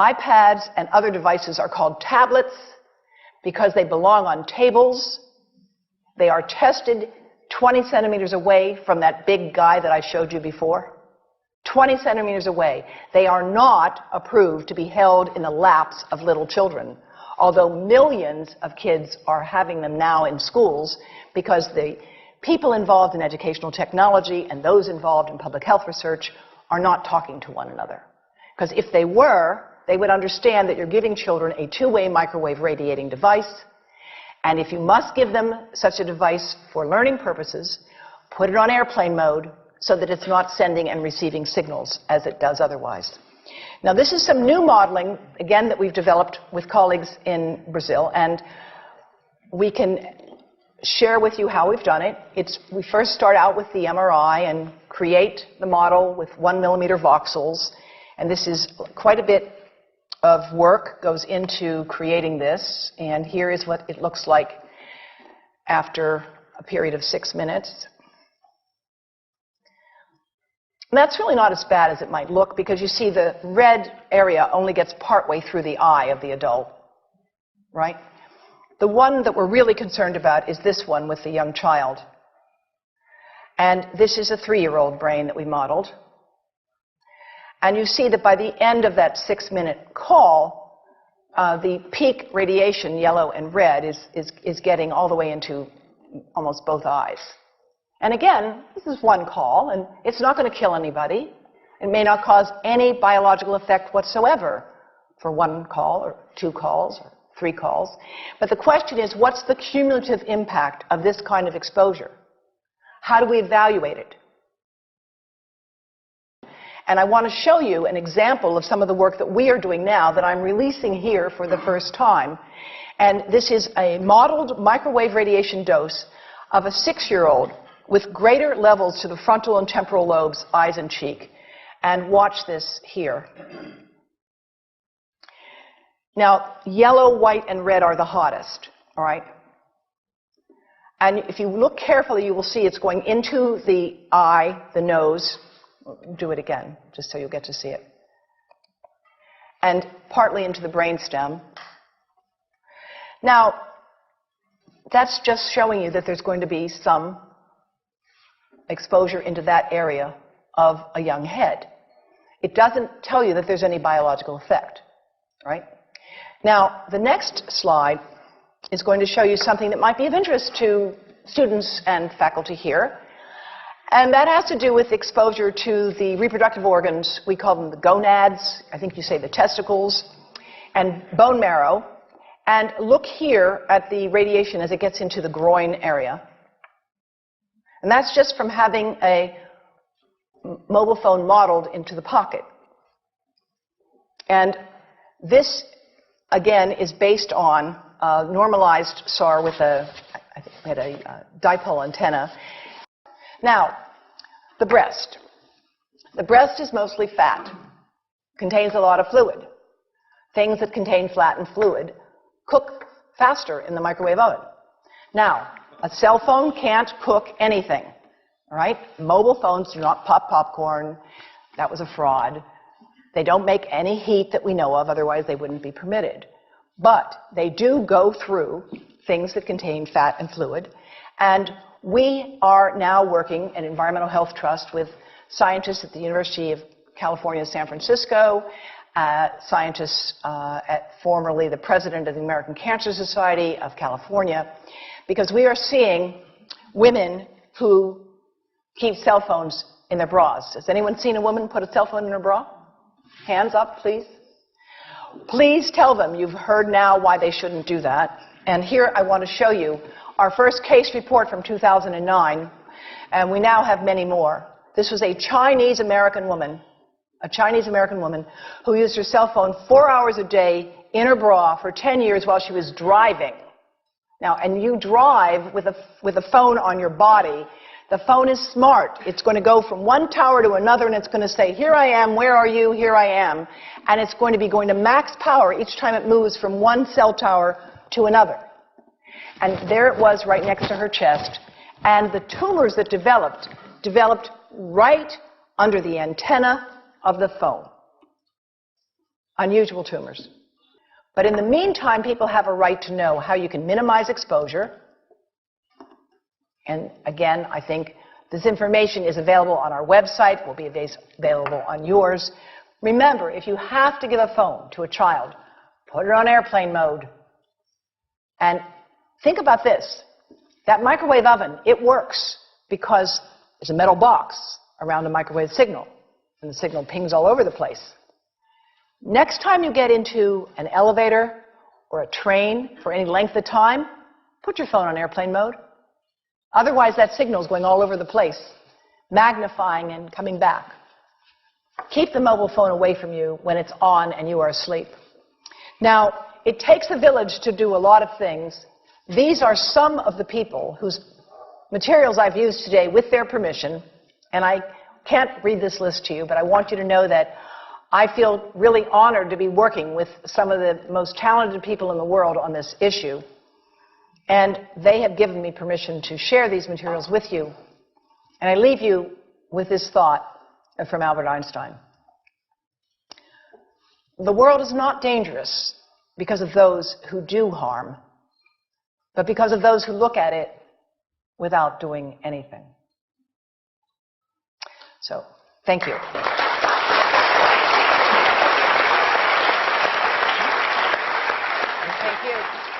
iPads and other devices are called tablets because they belong on tables. They are tested 20 centimeters away from that big guy that I showed you before. 20 centimeters away. They are not approved to be held in the laps of little children, although millions of kids are having them now in schools because the people involved in educational technology and those involved in public health research are not talking to one another. Because if they were, they would understand that you're giving children a two-way microwave radiating device, and if you must give them such a device for learning purposes, put it on airplane mode so that it's not sending and receiving signals as it does otherwise. Now, this is some new modeling, again, that we've developed with colleagues in Brazil, and we can share with you how we've done it. We first start out with the MRI and create the model with 1 millimeter voxels, and this is quite a bit of work goes into creating this, and here is what it looks like after a period of 6 minutes. And that's really not as bad as it might look, because you see the red area only gets partway through the eye of the adult, right? The one that we're really concerned about is this one with the young child. And this is a 3-year-old brain that we modeled. And you see that by the end of that 6-minute call, the peak radiation, yellow and red, is getting all the way into almost both eyes. And again, this is one call, and it's not going to kill anybody. It may not cause any biological effect whatsoever for 1 call or 2 calls or 3 calls. But the question is, what's the cumulative impact of this kind of exposure? How do we evaluate it? And I want to show you an example of some of the work that we are doing now that I'm releasing here for the first time. And this is a modeled microwave radiation dose of a 6-year-old with greater levels to the frontal and temporal lobes, eyes and cheek. And watch this here. Now, yellow, white, and red are the hottest, all right? And if you look carefully, you will see it's going into the eye, the nose. Do it again, just so you'll get to see it. And partly into the brainstem. Now, that's just showing you that there's going to be some exposure into that area of a young head. It doesn't tell you that there's any biological effect, right? Now, the next slide is going to show you something that might be of interest to students and faculty here. And that has to do with exposure to the reproductive organs. We call them the gonads. I think you say the testicles. And bone marrow. And look here at the radiation as it gets into the groin area. And that's just from having a mobile phone modeled into the pocket. And this, again, is based on a normalized SAR with I think we had a dipole antenna. Now, the breast. The breast is mostly fat, contains a lot of fluid. Things that contain fat and fluid cook faster in the microwave oven. Now, a cell phone can't cook anything, all right? Mobile phones do not pop popcorn. That was a fraud. They don't make any heat that we know of, otherwise they wouldn't be permitted. But they do go through things that contain fat and fluid, and we are now working at Environmental Health Trust with scientists at the University of California, San Francisco, scientists at formerly the president of the American Cancer Society of California, because we are seeing women who keep cell phones in their bras. Has anyone seen a woman put a cell phone in her bra? Hands up, please. Please tell them you've heard now why they shouldn't do that. And here I want to show you our first case report from 2009, and we now have many more. This was a Chinese-American woman who used her cell phone 4 hours a day in her bra for 10 years while she was driving. Now, and you drive with a phone on your body. The phone is smart. It's going to go from one tower to another, and it's going to say, here I am, where are you, here I am. And it's going to be going to max power each time it moves from one cell tower to another. And there it was right next to her chest. And the tumors that developed right under the antenna of the phone. unusual tumors. But in the meantime, people have a right to know how you can minimize exposure. And again, I think this information is available on our website, will be available on yours. Remember, if you have to give a phone to a child, put it on airplane mode. And think about this. That microwave oven, it works because there's a metal box around the microwave signal, and the signal pings all over the place. Next time you get into an elevator or a train for any length of time, put your phone on airplane mode. Otherwise, that signal is going all over the place, magnifying and coming back. Keep the mobile phone away from you when it's on and you are asleep. Now, it takes a village to do a lot of things. These are some of the people whose materials I've used today with their permission, and I can't read this list to you, but I want you to know that I feel really honored to be working with some of the most talented people in the world on this issue. And they have given me permission to share these materials with you. And I leave you with this thought from Albert Einstein. The world is not dangerous because of those who do harm, but because of those who look at it without doing anything. So, thank you. And thank you.